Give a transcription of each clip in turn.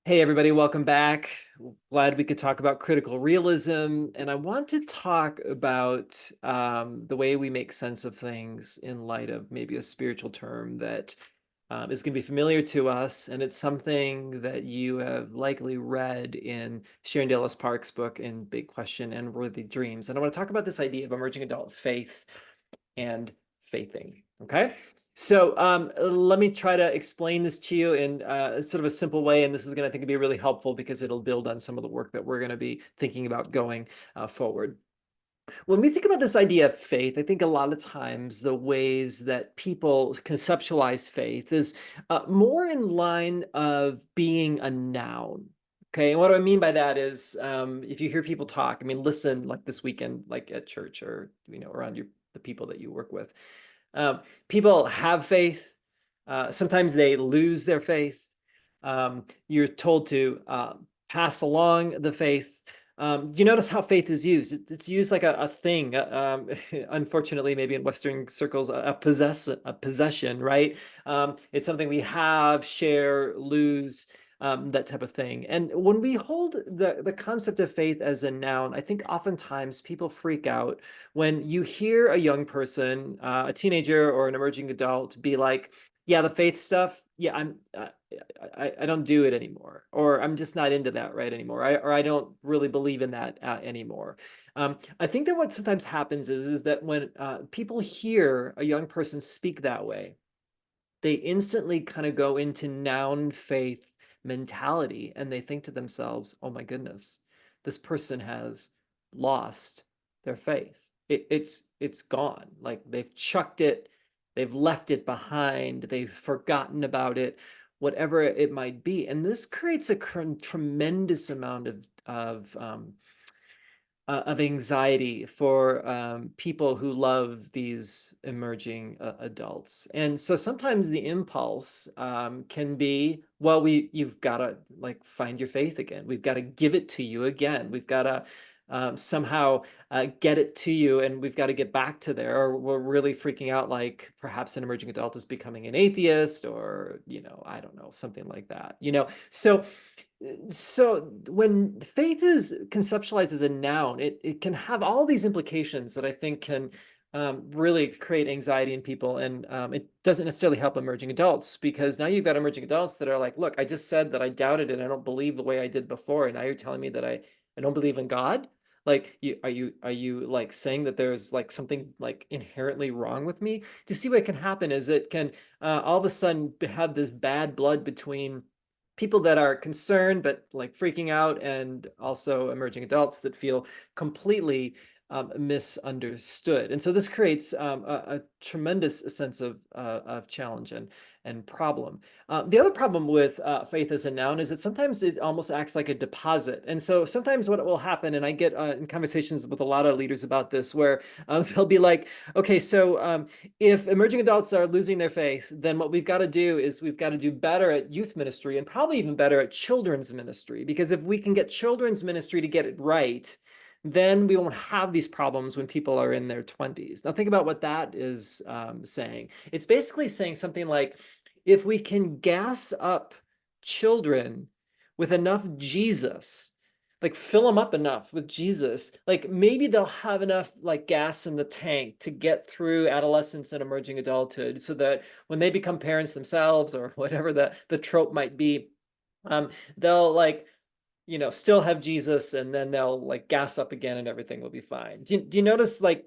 Hey, everybody, welcome back. Glad we could talk about critical realism. And I want to talk about the way we make sense of things in light of maybe a spiritual term that is going to be familiar to us. And it's something that you have likely read in Sharon Dallas Park's book in Big Question and Worthy Dreams. And I want to talk about this idea of emerging adult faith and faithing. Okay. So let me try to explain this to you in sort of a simple way. And this is going to, I think, be really helpful because it'll build on some of the work that we're going to be thinking about going forward. When we think about this idea of faith, I think a lot of times the ways that people conceptualize faith is more in line of being a noun. Okay, and what do I mean by that is if you hear people talk, I mean, listen, like this weekend, like at church or around the people that you work with. People have faith. Sometimes they lose their faith. You're told to pass along the faith. You notice how faith is used? It's used like a thing. Unfortunately, maybe in Western circles, a possession, right? It's something we have, share, lose, that type of thing. And when we hold the concept of faith as a noun, I think oftentimes people freak out when you hear a young person, a teenager or an emerging adult, be like, "Yeah, the faith stuff. Yeah, I don't do it anymore, or I'm just not into that right anymore, or I don't really believe in that anymore." I think that what sometimes happens is that when people hear a young person speak that way, they instantly kind of go into noun faith mentality, and they think to themselves, "Oh my goodness, this person has lost their faith. It's gone. Like they've chucked it, they've left it behind, they've forgotten about it, whatever it might be." And this creates a tremendous amount of anxiety for people who love these emerging adults. And so sometimes the impulse can be, well, you've got to like find your faith again. We've got to give it to you again. We've got to somehow get it to you, and we've got to get back to there. Or we're really freaking out, like perhaps an emerging adult is becoming an atheist, or I don't know, something like that. So when faith is conceptualized as a noun, it can have all these implications that I think can really create anxiety in people. And it doesn't necessarily help emerging adults, because now you've got emerging adults that are like, "Look, I just said that I doubted it. I don't believe the way I did before. And now you're telling me that I don't believe in God? Like, are you like saying that there's like something like inherently wrong with me?" To see what can happen is it can all of a sudden have this bad blood between people that are concerned but like freaking out, and also emerging adults that feel completely misunderstood. And so this creates a tremendous sense of challenge and problem. The other problem with faith as a noun is that sometimes it almost acts like a deposit. And so sometimes what will happen, and I get in conversations with a lot of leaders about this, where they'll be like, "Okay, so if emerging adults are losing their faith, then what we've got to do is we've got to do better at youth ministry, and probably even better at children's ministry, because if we can get children's ministry to get it right, then we won't have these problems when people are in their 20s." Now, think about what that is saying. It's basically saying something like, if we can gas up children with enough Jesus, like fill them up enough with Jesus, like maybe they'll have enough like gas in the tank to get through adolescence and emerging adulthood, so that when they become parents themselves, or whatever the trope might be, they'll like still have Jesus, and then they'll like gas up again and everything will be fine. Do you notice, like,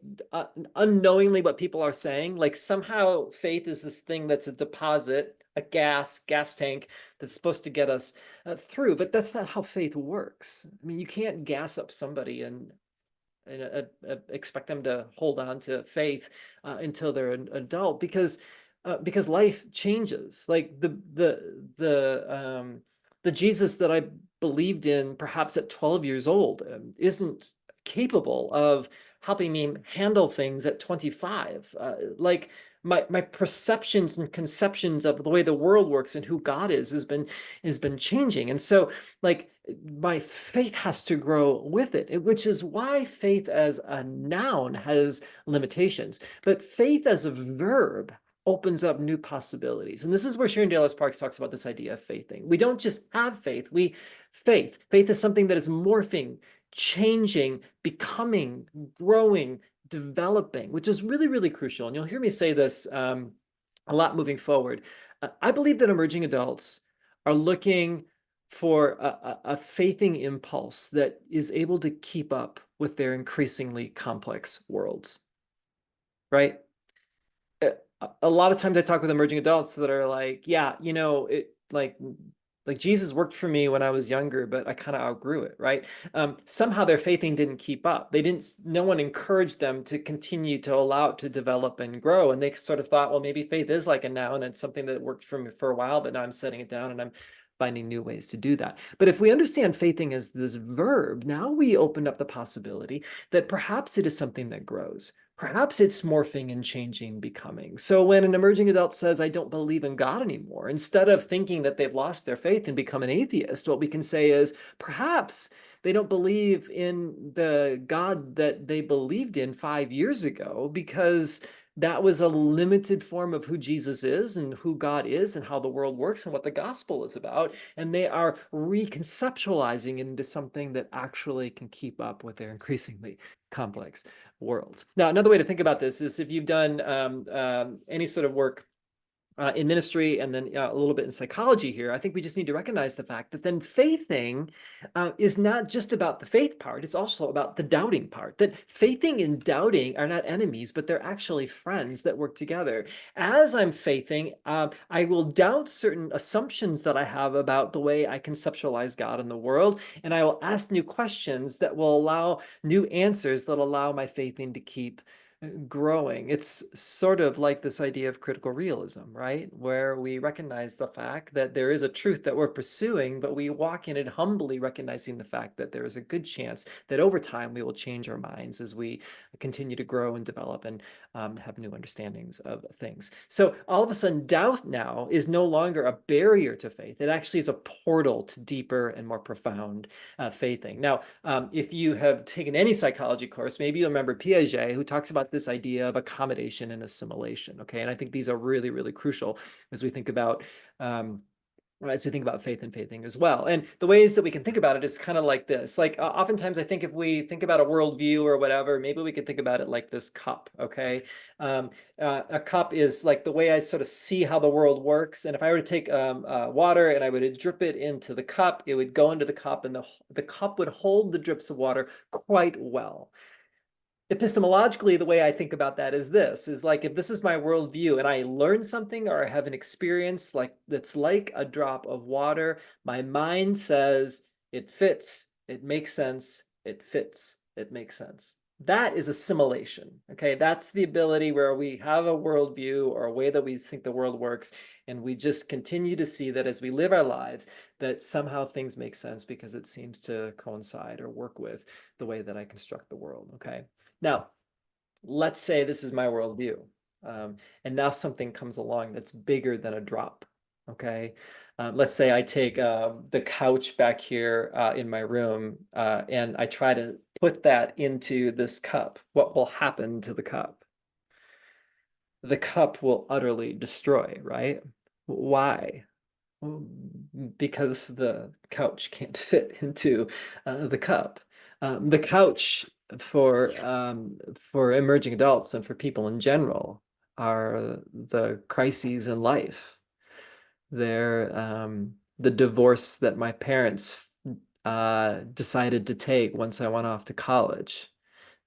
unknowingly, what people are saying? Like somehow faith is this thing that's a deposit, a gas tank that's supposed to get us through, but that's not how faith works. I mean, you can't gas up somebody and expect them to hold on to faith until they're an adult, because life changes. Like the Jesus that I believed in perhaps at 12 years old isn't capable of helping me handle things at 25. Like my perceptions and conceptions of the way the world works and who God is has been changing. And so like my faith has to grow with it, which is why faith as a noun has limitations. But faith as a verb opens up new possibilities. And this is where Sharon Dallas Parks talks about this idea of faithing. We don't just have faith, faith is something that is morphing, changing, becoming, growing, developing, which is really, really crucial. And you'll hear me say this a lot moving forward. I believe that emerging adults are looking for a faithing impulse that is able to keep up with their increasingly complex worlds, right? A lot of times I talk with emerging adults that are like, yeah, it like Jesus worked for me when I was younger, but I kind of outgrew it, right? Somehow their faithing didn't keep up. No one encouraged them to continue to allow it to develop and grow. And they sort of thought, well, maybe faith is like a noun. It's something that worked for me for a while, but now I'm setting it down and I'm finding new ways to do that. But if we understand faithing as this verb, now we open up the possibility that perhaps it is something that grows. Perhaps it's morphing and changing, becoming. So when an emerging adult says, I don't believe in God anymore, instead of thinking that they've lost their faith and become an atheist, what we can say is perhaps they don't believe in the God that they believed in 5 years ago because that was a limited form of who Jesus is and who God is and how the world works and what the gospel is about. And they are reconceptualizing it into something that actually can keep up with their increasingly complex worlds. Now, another way to think about this is if you've done any sort of work in ministry and then a little bit in psychology here, I think we just need to recognize the fact that then faithing is not just about the faith part, it's also about the doubting part. That faithing and doubting are not enemies, but they're actually friends that work together. As I'm faithing, I will doubt certain assumptions that I have about the way I conceptualize God in the world, and I will ask new questions that will allow new answers that allow my faithing to keep growing. It's sort of like this idea of critical realism, right? Where we recognize the fact that there is a truth that we're pursuing, but we walk in it humbly, recognizing the fact that there is a good chance that over time we will change our minds as we continue to grow and develop and have new understandings of things. So all of a sudden, doubt now is no longer a barrier to faith. It actually is a portal to deeper and more profound faithing. Now, if you have taken any psychology course, maybe you'll remember Piaget, who talks about this idea of accommodation and assimilation. Okay, and I think these are really, really crucial as we think about faith and faithing as well. And the ways that we can think about it is kind of like this. Like oftentimes I think if we think about a worldview or whatever, maybe we could think about it like this cup, okay? A cup is like the way I sort of see how the world works. And if I were to take water and I were to drip it into the cup, it would go into the cup and the cup would hold the drips of water quite well. Epistemologically, the way I think about that is this, is like if this is my worldview and I learn something or I have an experience like that's like a drop of water, my mind says it fits, it makes sense, it fits, it makes sense. That is assimilation. Okay, that's the ability where we have a worldview or a way that we think the world works, and we just continue to see that as we live our lives, that somehow things make sense because it seems to coincide or work with the way that I construct the world. Okay. Now, let's say this is my worldview, and now something comes along that's bigger than a drop. Okay, let's say I take the couch back here in my room, and I try to put that into this cup. What will happen to the cup? The cup will utterly destroy, right? Why? Because the couch can't fit into the cup. The couch for emerging adults and for people in general are the crises in life. They're the divorce that my parents decided to take once I went off to college.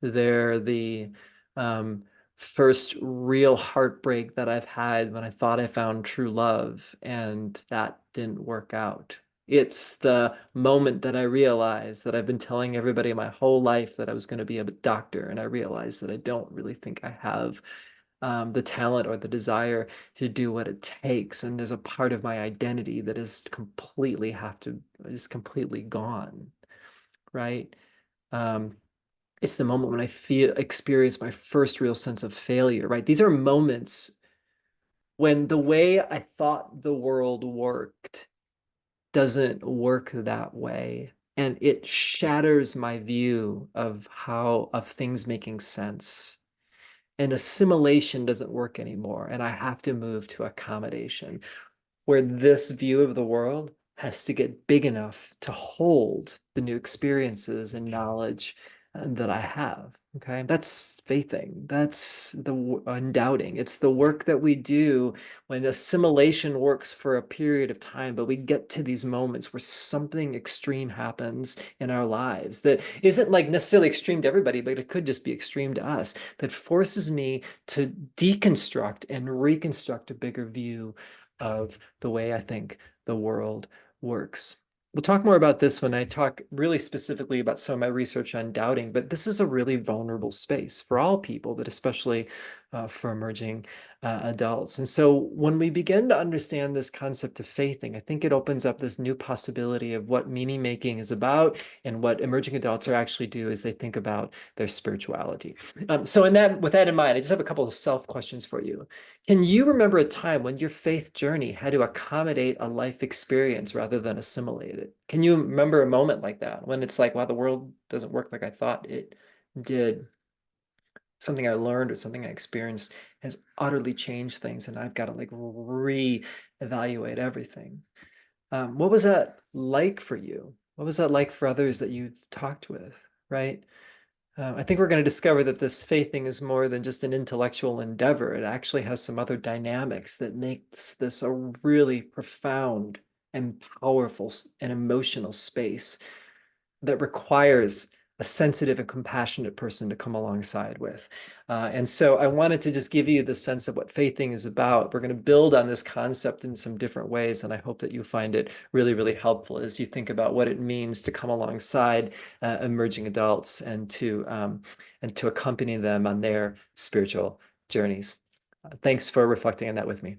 They're the um, first real heartbreak that I've had when I thought I found true love and that didn't work out. It's the moment that I realized that I've been telling everybody my whole life that I was going to be a doctor, and I realized that I don't really think I have the talent or the desire to do what it takes. And there's a part of my identity that is completely gone, right? Um, it's the moment when I experience my first real sense of failure, right? These are moments when the way I thought the world worked doesn't work that way. And it shatters my view of things making sense. and assimilation doesn't work anymore, and I have to move to accommodation, where this view of the world has to get big enough to hold the new experiences and knowledge that I have. Okay, that's faithing. That's the undoubting. It's the work that we do when assimilation works for a period of time, but we get to these moments where something extreme happens in our lives that isn't like necessarily extreme to everybody, but it could just be extreme to us, that forces me to deconstruct and reconstruct a bigger view of the way I think the world works. We'll talk more about this when I talk really specifically about some of my research on doubting, but this is a really vulnerable space for all people, but especially for emerging adults. And so when we begin to understand this concept of faithing, I think it opens up this new possibility of what meaning making is about and what emerging adults are actually do as they think about their spirituality. So with that in mind, I just have a couple of self questions for you. Can you remember a time when your faith journey had to accommodate a life experience rather than assimilate it? Can you remember a moment like that when it's like, wow, the world doesn't work like I thought it did? Something I learned or something I experienced has utterly changed things, and I've got to like re-evaluate everything. What was that like for you? What was that like for others that you've talked with, right? I think we're going to discover that this faith thing is more than just an intellectual endeavor. It actually has some other dynamics that makes this a really profound and powerful and emotional space that requires a sensitive and compassionate person to come alongside with. And so I wanted to just give you the sense of what faithing is about. We're going to build on this concept in some different ways, and I hope that you find it really, really helpful as you think about what it means to come alongside emerging adults and to accompany them on their spiritual journeys. Thanks for reflecting on that with me.